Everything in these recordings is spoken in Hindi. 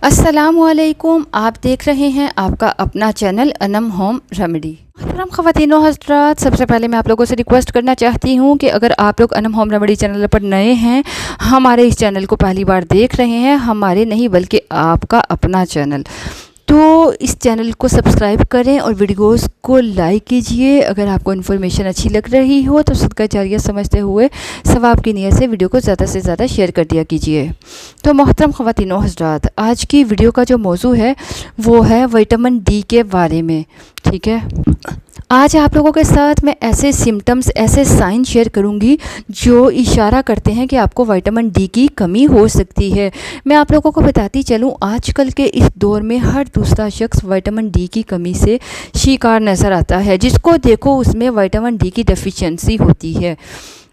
अस्सलामुअलैकुम। आप देख रहे हैं आपका अपना चैनल अनम होम रेमेडी। मोहतरम ख़वातीन व हज़रात, सबसे पहले मैं आप लोगों से रिक्वेस्ट करना चाहती हूँ कि अगर आप लोग अनम होम रेमेडी चैनल पर नए हैं, हमारे इस चैनल को पहली बार देख रहे हैं, हमारे नहीं बल्कि आपका अपना चैनल, तो इस चैनल को सब्सक्राइब करें और वीडियोस को लाइक कीजिए। अगर आपको इन्फॉर्मेशन अच्छी लग रही हो तो सदका जारिया समझते हुए सवाब की नीयत से वीडियो को ज़्यादा से ज़्यादा शेयर कर दिया कीजिए। तो मोहतरम ख़वातीन व हज़रात, आज की वीडियो का जो मौजू है वो है विटामिन डी के बारे में। ठीक है, आज आप लोगों के साथ मैं ऐसे सिम्टम्स, ऐसे साइन शेयर करूंगी जो इशारा करते हैं कि आपको विटामिन डी की कमी हो सकती है। मैं आप लोगों को बताती चलूं, आजकल के इस दौर में हर दूसरा शख्स विटामिन डी की कमी से शिकार नज़र आता है। जिसको देखो उसमें विटामिन डी की डेफिशिएंसी होती है।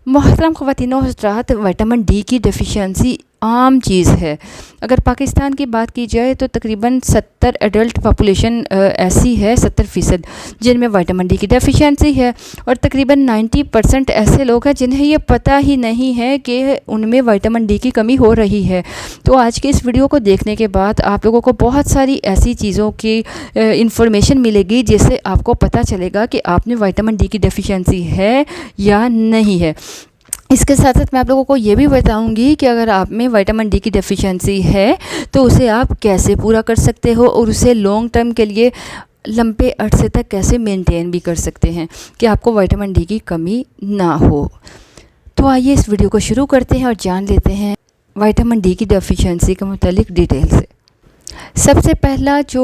मोहतरम ख़वातीन व हज़रात, विटामिन डी की डेफिशिएंसी आम चीज़ है। अगर पाकिस्तान की बात की जाए तो तकरीबन 70 एडल्ट पॉपुलेशन ऐसी है, 70% जिनमें विटामिन डी की डेफिशिएंसी है, और तकरीबन 90% ऐसे लोग हैं जिन्हें ये पता ही नहीं है कि उनमें विटामिन डी की कमी हो रही है। तो आज के इस वीडियो को देखने के बाद आप लोगों को बहुत सारी ऐसी चीज़ों की इंफॉर्मेशन मिलेगी जिससे आपको पता चलेगा कि आप में विटामिन डी की डेफिशिएंसी है या नहीं है। इसके साथ साथ मैं आप लोगों को ये भी बताऊंगी कि अगर आप में विटामिन डी की डेफिशिएंसी है तो उसे आप कैसे पूरा कर सकते हो और उसे लॉन्ग टर्म के लिए लंबे अरसे तक कैसे मेंटेन भी कर सकते हैं कि आपको विटामिन डी की कमी ना हो। तो आइए इस वीडियो को शुरू करते हैं और जान लेते हैं विटामिन डी की डेफिशिएंसी के मुतालिक डिटेल से। सबसे पहला जो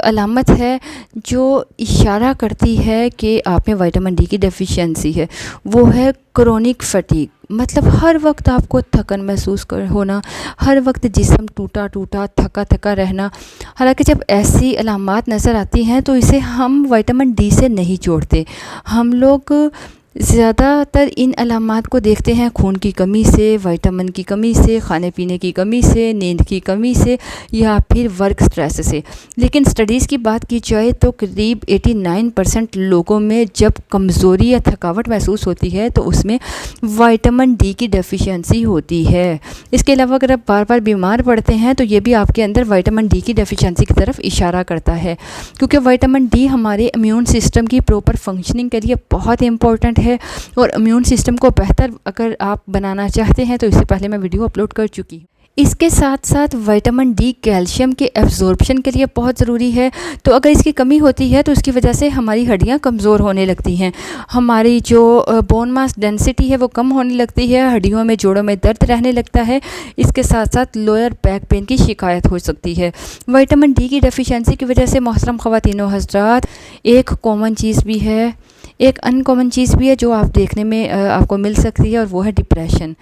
अलामत है जो इशारा करती है कि आप में विटामिन डी की डेफिशिएंसी है वो है क्रोनिक फटीग। मतलब हर वक्त आपको थकन महसूस होना, हर वक्त जिस्म टूटा टूटा, थका थका रहना। हालांकि जब ऐसी अलामात नज़र आती हैं तो इसे हम विटामिन डी से नहीं जोड़ते। हम लोग ज़्यादातर इन अलामात को देखते हैं खून की कमी से, विटामिन की कमी से, खाने पीने की कमी से, नींद की कमी से, या फिर वर्क स्ट्रेस से। लेकिन स्टडीज़ की बात की जाए तो करीब 89% लोगों में जब कमज़ोरी या थकावट महसूस होती है तो उसमें विटामिन डी की डेफिशिएंसी होती है। इसके अलावा अगर आप बार बार बीमार पड़ते हैं तो ये भी आपके अंदर विटामिन डी की डेफिशिएंसी की तरफ इशारा करता है, क्योंकि विटामिन डी हमारे इम्यून सिस्टम की प्रॉपर फंक्शनिंग के लिए बहुत इंपॉर्टेंट है। और इम्यून सिस्टम को बेहतर अगर आप बनाना चाहते हैं तो इससे पहले मैं वीडियो अपलोड कर चुकी हूँ। इसके साथ साथ विटामिन डी कैल्शियम के एब्जॉर्प्शन के लिए बहुत ज़रूरी है। तो अगर इसकी कमी होती है तो उसकी वजह से हमारी हड्डियां कमज़ोर होने लगती हैं, हमारी जो बोन मास डेंसिटी है वो कम होने लगती है, हड्डियों में, जोड़ों में दर्द रहने लगता है। इसके साथ साथ लोअर बैक पेन की शिकायत हो सकती है। विटामिन डी की डेफिशिएंसी की वजह से मोहतरम ख़वातीन व हज़रात, एक कॉमन चीज़ भी है, एक अनकॉमन चीज़ भी है जो आप देखने में आपको मिल सकती है, और वो है डिप्रेशन।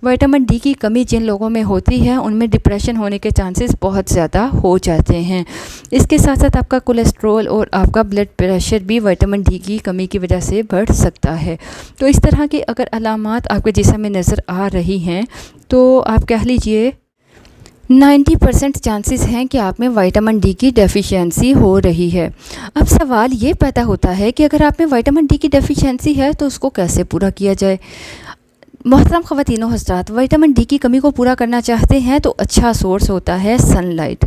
विटामिन डी की कमी जिन लोगों में होती है उनमें डिप्रेशन होने के चांसेस बहुत ज़्यादा हो जाते हैं। इसके साथ साथ आपका कोलेस्ट्रॉल और आपका ब्लड प्रेशर भी विटामिन डी की कमी की वजह से बढ़ सकता है। तो इस तरह के अगर अलामात आपके जिस्म में नज़र आ रही हैं तो आप कह लीजिए 90% चांसेस हैं कि आप में विटामिन डी की डेफिशिएंसी हो रही है। अब सवाल ये पैदा होता है कि अगर आप में विटामिन डी की डेफिशिएंसी है तो उसको कैसे पूरा किया जाए। मोहतरम ख़वातीन व हज़रात, विटामिन डी की कमी को पूरा करना चाहते हैं तो अच्छा सोर्स होता है सनलाइट।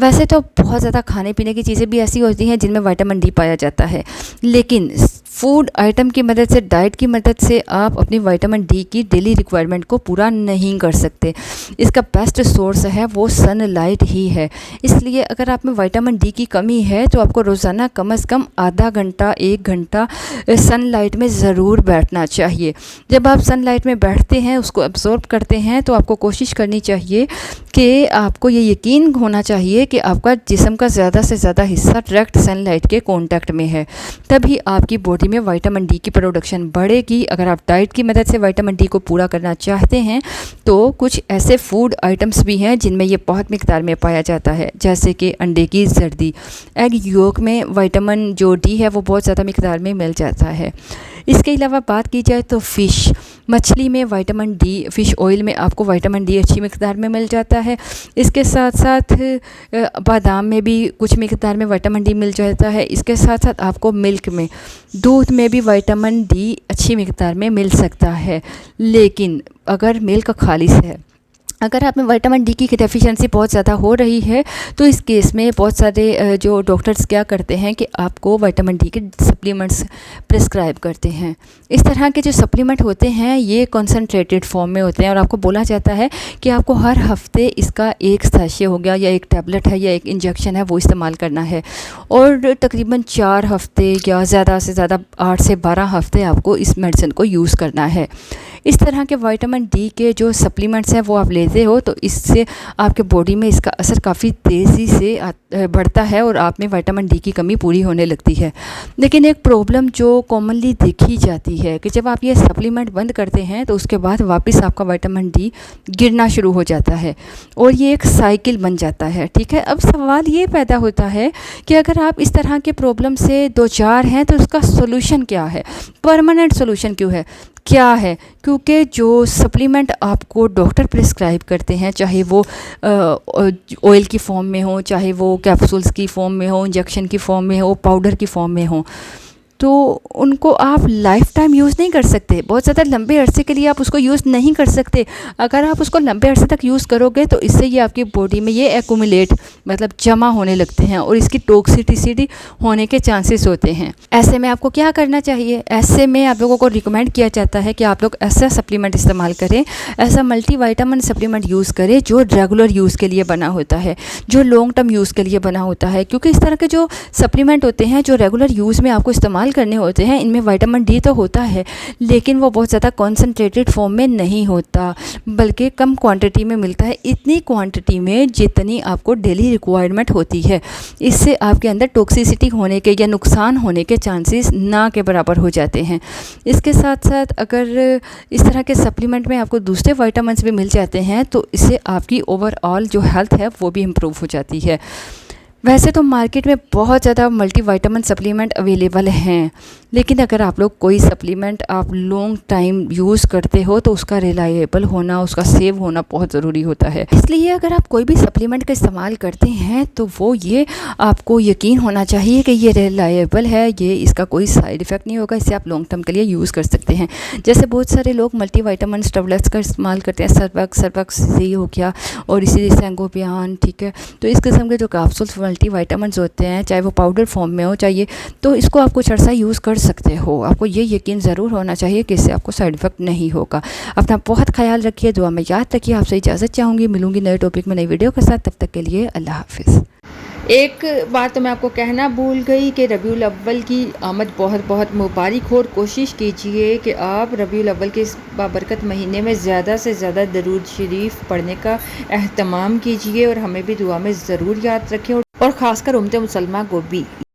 वैसे तो बहुत ज़्यादा खाने पीने की चीज़ें भी ऐसी होती हैं जिनमें विटामिन डी पाया जाता है, लेकिन फूड आइटम की मदद से, डाइट की मदद से आप अपनी विटामिन डी की डेली रिक्वायरमेंट को पूरा नहीं कर सकते। इसका बेस्ट सोर्स है वो सनलाइट ही है। इसलिए अगर आप में विटामिन डी की कमी है तो आपको रोज़ाना कम से कम आधा घंटा, 1 घंटा सनलाइट में ज़रूर बैठना चाहिए। जब आप सनलाइट में बैठते हैं, उसको एब्जॉर्ब करते हैं, तो आपको कोशिश करनी चाहिए कि आपको ये यकीन होना चाहिए कि आपका जिस्म का ज़्यादा से ज़्यादा हिस्सा डायरेक्ट सनलाइट के कांटेक्ट में है, तभी आपकी बॉडी में विटामिन डी की प्रोडक्शन बढ़ेगी। अगर आप डाइट की मदद से विटामिन डी को पूरा करना चाहते हैं तो कुछ ऐसे फूड आइटम्स भी हैं जिनमें ये बहुत मिकदार में पाया जाता है, जैसे कि अंडे की जर्दी, एग योक में विटामिन जो डी है वो बहुत ज़्यादा मिकदार में मिल जाता है। इसके अलावा बात की जाए तो फ़िश, मछली में विटामिन डी, फ़िश ऑयल में आपको विटामिन डी अच्छी मिकदार में मिल जाता है। इसके साथ साथ बादाम में भी कुछ मिकदार में विटामिन डी मिल जाता है। इसके साथ साथ आपको मिल्क में, दूध में भी विटामिन डी अच्छी मिकदार में मिल सकता है। लेकिन अगर मिल्क खालिस है, अगर आप में विटामिन डी की डेफिशिएंसी बहुत ज़्यादा हो रही है तो इस केस में बहुत सारे जो डॉक्टर्स क्या करते हैं कि आपको विटामिन डी के सप्लीमेंट्स प्रिस्क्राइब करते हैं। इस तरह के जो सप्लीमेंट होते हैं ये कंसंट्रेटेड फॉर्म में होते हैं और आपको बोला जाता है कि आपको हर हफ्ते इसका एक सैशे हो गया या एक टैबलेट है या एक इंजेक्शन है वो इस्तेमाल करना है और तकरीबन 4 हफ्ते या ज़्यादा से ज़्यादा 8 से 12 हफ्ते आपको इस मेडिसिन को यूज़ करना है। इस तरह के विटामिन डी के जो सप्लीमेंट्स हैं वो आप लेते हो तो इससे आपके बॉडी में इसका असर काफ़ी तेज़ी से बढ़ता है और आप में विटामिन डी की कमी पूरी होने लगती है। लेकिन एक प्रॉब्लम जो कॉमनली देखी जाती है कि जब आप ये सप्लीमेंट बंद करते हैं तो उसके बाद वापस आपका विटामिन डी गिरना शुरू हो जाता है और ये एक साइकिल बन जाता है। ठीक है, अब सवाल ये पैदा होता है कि अगर आप इस तरह के प्रॉब्लम से दो चार हैं तो उसका सोल्यूशन क्या है, परमानेंट सोल्यूशन क्यों है, क्या है? क्योंकि जो सप्लीमेंट आपको डॉक्टर प्रिस्क्राइब करते हैं, चाहे वो ऑयल की फॉर्म में हो, चाहे वो कैप्सूल्स की फॉर्म में हो, इंजेक्शन की फॉर्म में हो, पाउडर की फॉर्म में हो, तो उनको आप लाइफ टाइम यूज़ नहीं कर सकते। बहुत ज़्यादा लंबे अरसे के लिए आप उसको यूज़ नहीं कर सकते। अगर आप उसको लंबे अरसे तक यूज़ करोगे तो इससे ये आपकी बॉडी में ये एक्यूमुलेट मतलब जमा होने लगते हैं और इसकी टॉक्सिसिटी होने के चांसेस होते हैं। ऐसे में आपको क्या करना चाहिए? ऐसे में आप लोगों को रिकमेंड किया जाता है कि आप लोग ऐसा सप्लीमेंट इस्तेमाल करें, ऐसा मल्टीविटामिन सप्लीमेंट यूज़ करें जो रेगुलर यूज़ के लिए बना होता है, जो लॉन्ग टर्म यूज़ के लिए बना होता है। क्योंकि इस तरह के जो सप्लीमेंट होते हैं जो रेगुलर यूज़ में आपको इस्तेमाल करने होते हैं, इनमें विटामिन डी तो होता है लेकिन वो बहुत ज़्यादा कॉन्सेंट्रेटेड फॉर्म में नहीं होता, बल्कि कम क्वांटिटी में मिलता है, इतनी क्वांटिटी में जितनी आपको डेली रिक्वायरमेंट होती है। इससे आपके अंदर टॉक्सिसिटी होने के या नुकसान होने के चांसेस ना के बराबर हो जाते हैं। इसके साथ साथ अगर इस तरह के सप्लीमेंट में आपको दूसरे विटामिन्स भी मिल जाते हैं तो इससे आपकी ओवरऑल जो हेल्थ है वो भी इम्प्रूव हो जाती है। वैसे तो मार्केट में बहुत ज़्यादा मल्टीविटामिन सप्लीमेंट अवेलेबल हैं, लेकिन अगर आप लोग कोई सप्लीमेंट आप लॉन्ग टाइम यूज़ करते हो तो उसका रिलायबल होना, उसका सेव होना बहुत ज़रूरी होता है। इसलिए अगर आप कोई भी सप्लीमेंट का इस्तेमाल करते हैं तो वो ये आपको यकीन होना चाहिए कि ये रिलायबल है, ये इसका कोई साइड इफ़ेक्ट नहीं होगा, इसे आप लॉन्ग टर्म के लिए यूज़ कर सकते हैं। जैसे बहुत सारे लोग मल्टीविटामिन टैबलेट्स का इस्तेमाल करते हैं, सर्वैक्स ये हो गया और इसी सेंगोबियान, ठीक है। तो इस किस्म के जो कैप्सूल्स मल्टीविटामिन्स होते हैं, चाहे वो पाउडर फॉर्म में हो चाहिए, तो इसको आप कुछ अर्सा यूज़ कर सकते हो। आपको ये यकीन ज़रूर होना चाहिए कि इससे आपको साइड इफ़ेक्ट नहीं होगा। अपना बहुत ख्याल रखिए, दुआ में याद रखिए। आपसे इजाज़त चाहूँगी, मिलूँगी नए टॉपिक में नई वीडियो के साथ। तब तक के लिए अल्लाह हाफ़िज़। एक बात तो मैं आपको कहना भूल गई कि रबीउल अव्वल की आमद बहुत बहुत मुबारक हो और कोशिश कीजिए कि आप रबीउल अव्वल के इस बाबरकत महीने में ज़्यादा से ज़्यादा दरूद शरीफ पढ़ने का एहतमाम कीजिए और हमें भी दुआ में ज़रूर याद रखें और ख़ासकर उम्मत मुसलमान को भी।